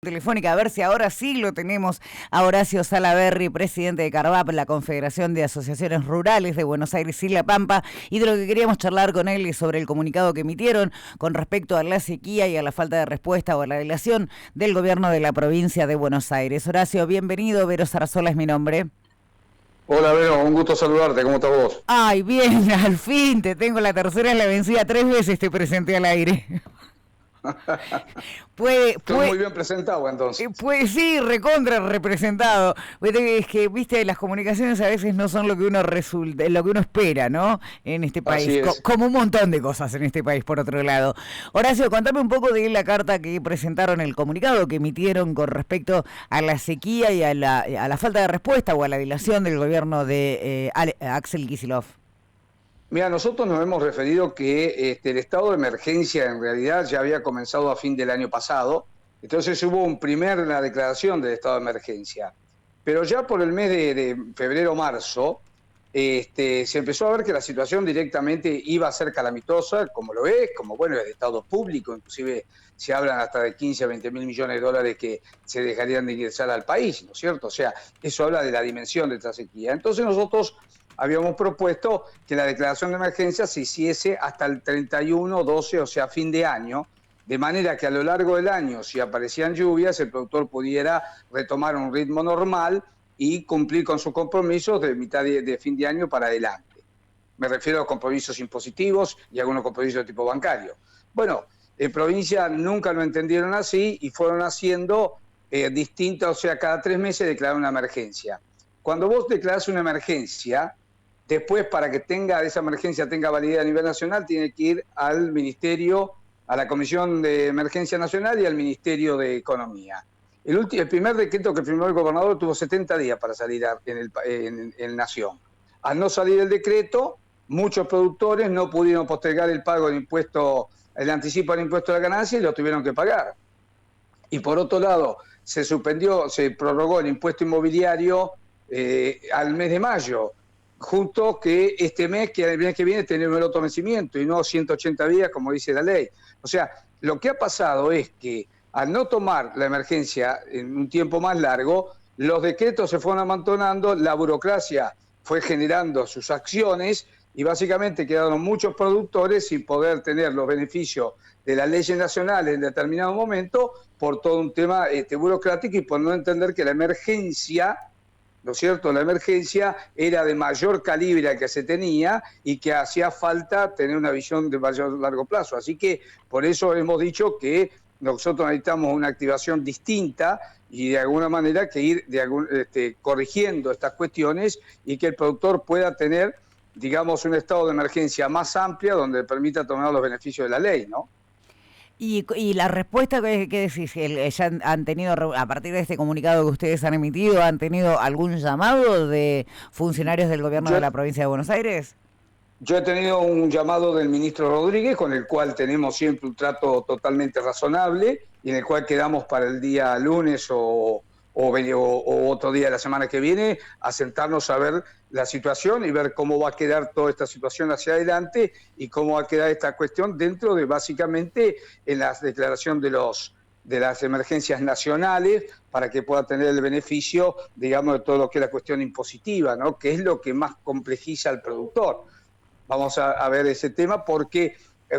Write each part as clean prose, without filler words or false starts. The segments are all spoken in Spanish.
Telefónica, a ver si ahora sí lo tenemos a Horacio Salaberry, presidente de CARVAP, la Confederación de Asociaciones Rurales de Buenos Aires y La Pampa, y de lo que queríamos charlar con él es sobre el comunicado que emitieron con respecto a la sequía y a la falta de respuesta o a la dilación del gobierno de la provincia de Buenos Aires. Horacio, bienvenido, Vero Sarasola es mi nombre. Hola, Vero, un gusto saludarte, ¿cómo estás vos? Ay, bien, al fin, te tengo la tercera, la vencida, 3 veces te presenté al aire. Estoy muy bien presentado entonces. Pues sí, recontra representado. Es que, viste, las comunicaciones a veces no son lo que uno lo que uno espera, ¿no? En este país, Así es. como un montón de cosas en este país, por otro lado. Horacio, contame un poco de la carta que presentaron, el comunicado que emitieron con respecto a la sequía y a la falta de respuesta o a la dilación del gobierno de Axel Kicillof. Mira, nosotros nos hemos referido que el estado de emergencia en realidad ya había comenzado a fin del año pasado, entonces hubo la declaración del estado de emergencia. Pero ya por el mes de febrero-marzo se empezó a ver que la situación directamente iba a ser calamitosa, como lo es, como bueno, es de estado público, inclusive se hablan hasta de 15 a 20 mil millones de dólares que se dejarían de ingresar al país, ¿no es cierto? O sea, eso habla de la dimensión de esta sequía. Entonces nosotros habíamos propuesto que la declaración de emergencia se hiciese hasta el 31/12, o sea, fin de año, de manera que a lo largo del año, si aparecían lluvias, el productor pudiera retomar un ritmo normal y cumplir con sus compromisos de mitad de fin de año para adelante. Me refiero a compromisos impositivos y algunos compromisos de tipo bancario. Bueno, en provincia nunca lo entendieron así y fueron haciendo distintas, o sea, cada 3 meses declarar una emergencia. Cuando vos declarás una emergencia, después, para que esa emergencia tenga validez a nivel nacional, tiene que ir al Ministerio, a la Comisión de Emergencia Nacional y al Ministerio de Economía. El primer decreto que firmó el gobernador tuvo 70 días para salir en Nación. Al no salir el decreto, muchos productores no pudieron postergar el pago del impuesto, el anticipo del impuesto de la ganancia y lo tuvieron que pagar. Y por otro lado, se prorrogó el impuesto inmobiliario al mes de mayo, justo que el mes que viene tener un otro vencimiento y no 180 días como dice la ley. O sea, lo que ha pasado es que al no tomar la emergencia en un tiempo más largo, los decretos se fueron amontonando, la burocracia fue generando sus acciones y básicamente quedaron muchos productores sin poder tener los beneficios de las leyes nacionales en determinado momento por todo un tema burocrático y por no entender que la emergencia, ¿no es cierto? La emergencia era de mayor calibre al que se tenía y que hacía falta tener una visión de mayor largo plazo. Así que por eso hemos dicho que nosotros necesitamos una activación distinta y de alguna manera que ir corrigiendo estas cuestiones y que el productor pueda tener, digamos, un estado de emergencia más amplia donde permita tomar los beneficios de la ley, ¿no? Y la respuesta que decís, ya han tenido, a partir de este comunicado que ustedes han emitido, ¿han tenido algún llamado de funcionarios del gobierno de la provincia de Buenos Aires? Yo he tenido un llamado del ministro Rodríguez, con el cual tenemos siempre un trato totalmente razonable y en el cual quedamos para el día lunes o otro día de la semana que viene a sentarnos a ver la situación y ver cómo va a quedar toda esta situación hacia adelante y cómo va a quedar esta cuestión dentro de básicamente en la declaración de las emergencias nacionales para que pueda tener el beneficio, digamos, de todo lo que es la cuestión impositiva, ¿no? Que es lo que más complejiza al productor. Vamos a ver ese tema porque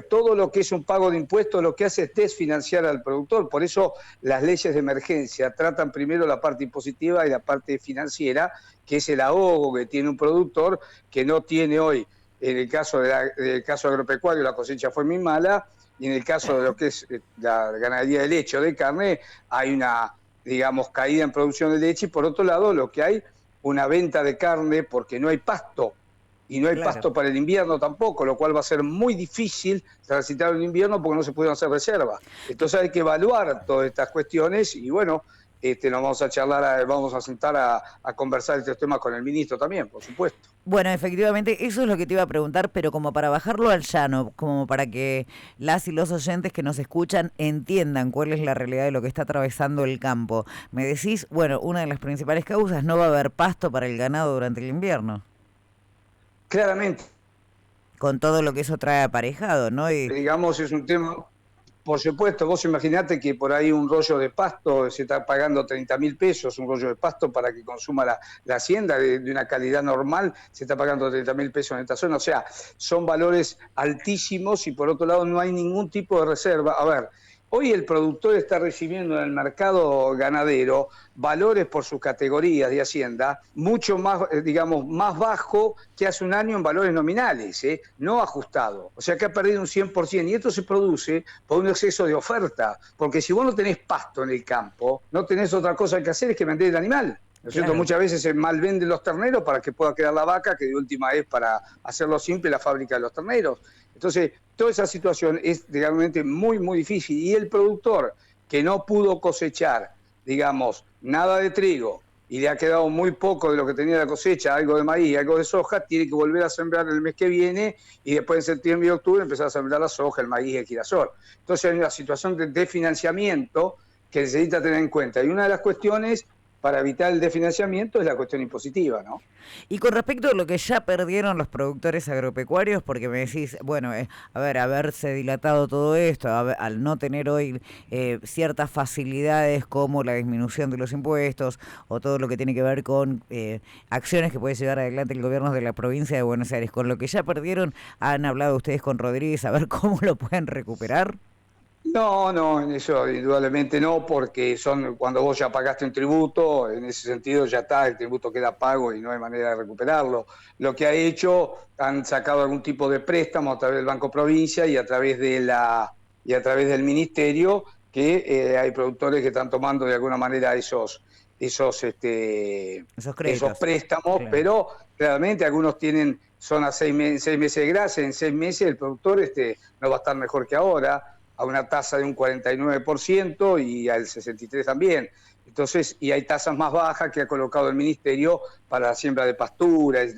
todo lo que es un pago de impuestos lo que hace es desfinanciar al productor. Por eso las leyes de emergencia tratan primero la parte impositiva y la parte financiera, que es el ahogo que tiene un productor que no tiene hoy. En el caso del caso agropecuario la cosecha fue muy mala y en el caso de lo que es la ganadería de leche o de carne hay una, digamos, caída en producción de leche y por otro lado lo que hay una venta de carne porque no hay pasto. Y no hay pasto para el invierno tampoco, lo cual va a ser muy difícil transitar el invierno porque no se pueden hacer reservas. Entonces hay que evaluar todas estas cuestiones y bueno, nos vamos a charlar, vamos a sentar a conversar estos temas con el ministro también, por supuesto. Bueno, efectivamente, eso es lo que te iba a preguntar, pero como para bajarlo al llano, como para que las y los oyentes que nos escuchan entiendan cuál es la realidad de lo que está atravesando el campo. Me decís, bueno, una de las principales causas, no va a haber pasto para el ganado durante el invierno. Claramente. Con todo lo que eso trae aparejado, ¿no? Digamos, es un tema Por supuesto, vos imaginate que por ahí un rollo de pasto se está pagando 30.000 pesos, un rollo de pasto para que consuma la hacienda de una calidad normal, se está pagando 30.000 pesos en esta zona. O sea, son valores altísimos y por otro lado no hay ningún tipo de reserva. A ver, hoy el productor está recibiendo en el mercado ganadero valores por sus categorías de hacienda mucho más, digamos, más bajo que hace un año en valores nominales, no ajustado. O sea que ha perdido un 100%. Y esto se produce por un exceso de oferta. Porque si vos no tenés pasto en el campo, no tenés otra cosa que hacer es que vender el animal. ¿No es cierto? Muchas veces se malvenden los terneros para que pueda quedar la vaca, que de última es, para hacerlo simple, la fábrica de los terneros. Entonces, toda esa situación es realmente muy, muy difícil. Y el productor que no pudo cosechar, digamos, nada de trigo, y le ha quedado muy poco de lo que tenía la cosecha, algo de maíz, algo de soja, tiene que volver a sembrar el mes que viene y después en septiembre y octubre empezar a sembrar la soja, el maíz y el girasol. Entonces hay una situación de financiamiento que necesita tener en cuenta. Y una de las cuestiones para evitar el desfinanciamiento es la cuestión impositiva, ¿no? Y con respecto a lo que ya perdieron los productores agropecuarios, porque me decís, bueno, a ver, haberse dilatado todo esto, al no tener hoy ciertas facilidades como la disminución de los impuestos o todo lo que tiene que ver con acciones que puede llevar adelante el gobierno de la provincia de Buenos Aires, con lo que ya perdieron, ¿han hablado ustedes con Rodríguez a ver cómo lo pueden recuperar? No, en eso indudablemente no, porque cuando vos ya pagaste un tributo, en ese sentido ya está, el tributo queda pago y no hay manera de recuperarlo. Lo que ha hecho, han sacado algún tipo de préstamo a través del Banco Provincia y a través del Ministerio, que hay productores que están tomando de alguna manera esos préstamos, claro. Pero claramente algunos son a 6 meses de gracia, en 6 meses el productor no va a estar mejor que ahora, a una tasa de un 49% y al 63% también. Entonces, y hay tasas más bajas que ha colocado el Ministerio para la siembra de pasturas,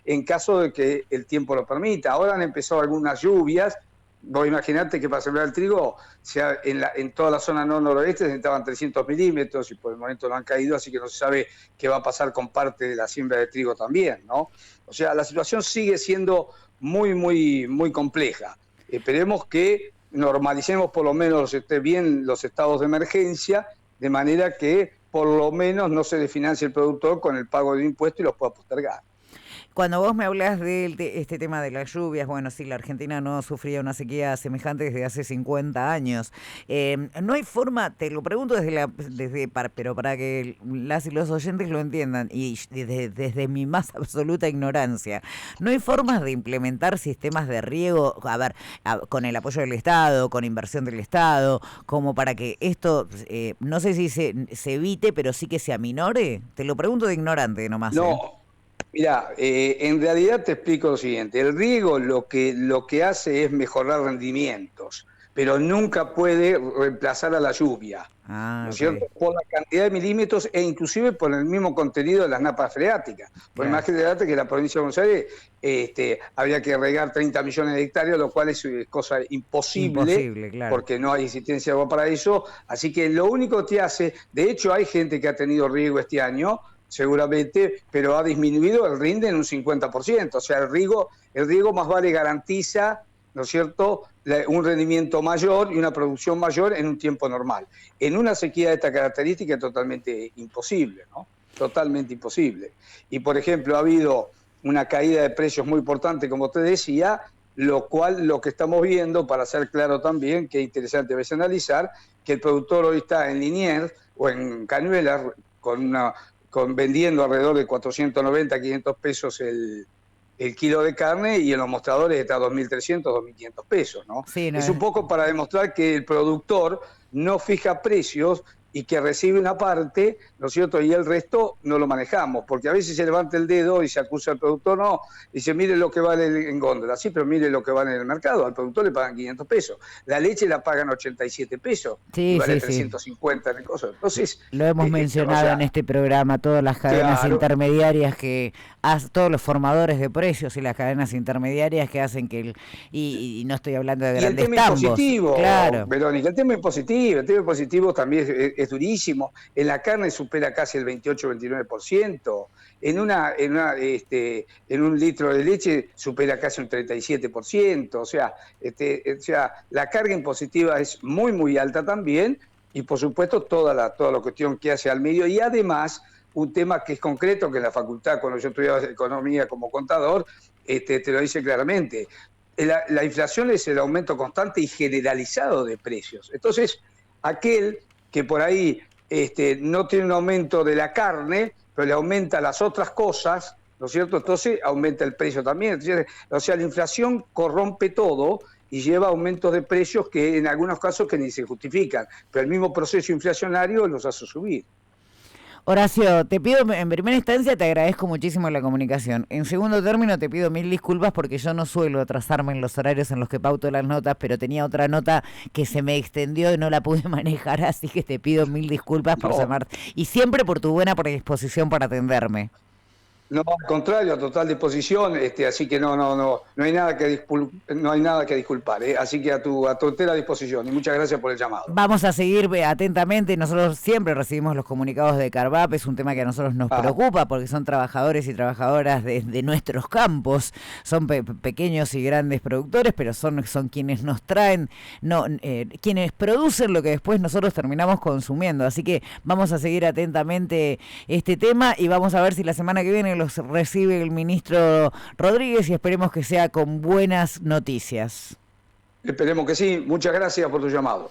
en caso de que el tiempo lo permita. Ahora han empezado algunas lluvias. Vos imaginate que para sembrar el trigo, en toda la zona noroeste se necesitaban 300 milímetros y por el momento no han caído, así que no se sabe qué va a pasar con parte de la siembra de trigo también, ¿no? O sea, la situación sigue siendo muy, muy, muy compleja. Esperemos que normalicemos por lo menos bien los estados de emergencia, de manera que por lo menos no se desfinancie el productor con el pago de impuestos y los pueda postergar. Cuando vos me hablas de este tema de las lluvias, bueno, sí, la Argentina no sufría una sequía semejante desde hace 50 años. No hay forma, te lo pregunto pero para que las y los oyentes lo entiendan, y desde mi más absoluta ignorancia, ¿no hay formas de implementar sistemas de riego, con el apoyo del Estado, con inversión del Estado, como para que esto, no sé si se evite, pero sí que se aminore? Te lo pregunto de ignorante nomás. No. Mirá, en realidad te explico lo siguiente. El riego lo que hace es mejorar rendimientos, pero nunca puede reemplazar a la lluvia. ¿No es cierto? Por la cantidad de milímetros e inclusive por el mismo contenido de las napas freáticas. Por imagínate que la provincia de Buenos Aires había que regar 30 millones de hectáreas, lo cual es cosa imposible claro. Porque no hay existencia de agua para eso. Así que lo único que hace, de hecho hay gente que ha tenido riego este año, seguramente, pero ha disminuido el rinde en un 50%. O sea, el riego más vale garantiza, ¿no es cierto?, un rendimiento mayor y una producción mayor en un tiempo normal. En una sequía de esta característica es totalmente imposible, ¿no? Totalmente imposible. Y, por ejemplo, ha habido una caída de precios muy importante, como te decía, lo cual lo que estamos viendo, para ser claro también, que es interesante a veces analizar, que el productor hoy está en Liniers o en Cañuelas vendiendo alrededor de 490, 500 pesos el kilo de carne y en los mostradores está a 2.300, 2.500 pesos, ¿no? Sí, es un poco para demostrar que el productor no fija precios y que recibe una parte, ¿no es cierto?, y el resto no lo manejamos, porque a veces se levanta el dedo y se acusa al productor, no, dice, mire lo que vale en góndola, sí, pero mire lo que vale en el mercado, al productor le pagan 500 pesos, la leche la pagan 87 pesos, y vale 350 en cosas. Entonces, lo hemos mencionado en este programa, todas las cadenas intermediarias todos los formadores de precios y las cadenas intermediarias que hacen que y no estoy hablando de grandes tambos. Y el tema impositivo, claro. Verónica, el tema impositivo también es durísimo. En la carne supera casi el 28-29%. En un litro de leche supera casi un 37%. O sea, la carga impositiva es muy, muy alta también. Y por supuesto toda la cuestión que hace al medio. Y además, un tema que es concreto, que en la facultad, cuando yo estudiaba economía como contador, te lo dice claramente. La inflación es el aumento constante y generalizado de precios. Entonces, aquel que por ahí no tiene un aumento de la carne, pero le aumenta las otras cosas, ¿no es cierto? Entonces aumenta el precio también. Entonces, o sea, la inflación corrompe todo y lleva aumentos de precios que en algunos casos que ni se justifican, pero el mismo proceso inflacionario los hace subir. Horacio, te pido, en primera instancia te agradezco muchísimo la comunicación. En segundo término te pido mil disculpas porque yo no suelo atrasarme en los horarios en los que pauto las notas, pero tenía otra nota que se me extendió y no la pude manejar, así que te pido mil disculpas por llamar. Y siempre por tu buena predisposición para atenderme. No, al contrario, a total disposición, así que no hay nada que disculpar, así que a tu entera disposición y muchas gracias por el llamado. Vamos a seguir atentamente, nosotros siempre recibimos los comunicados de Carvap, es un tema que a nosotros nos preocupa porque son trabajadores y trabajadoras de nuestros campos, son pequeños y grandes productores, pero son quienes nos traen, quienes producen lo que después nosotros terminamos consumiendo, así que vamos a seguir atentamente este tema y vamos a ver si la semana que viene los recibe el ministro Rodríguez y esperemos que sea con buenas noticias. Esperemos que sí. Muchas gracias por tu llamado.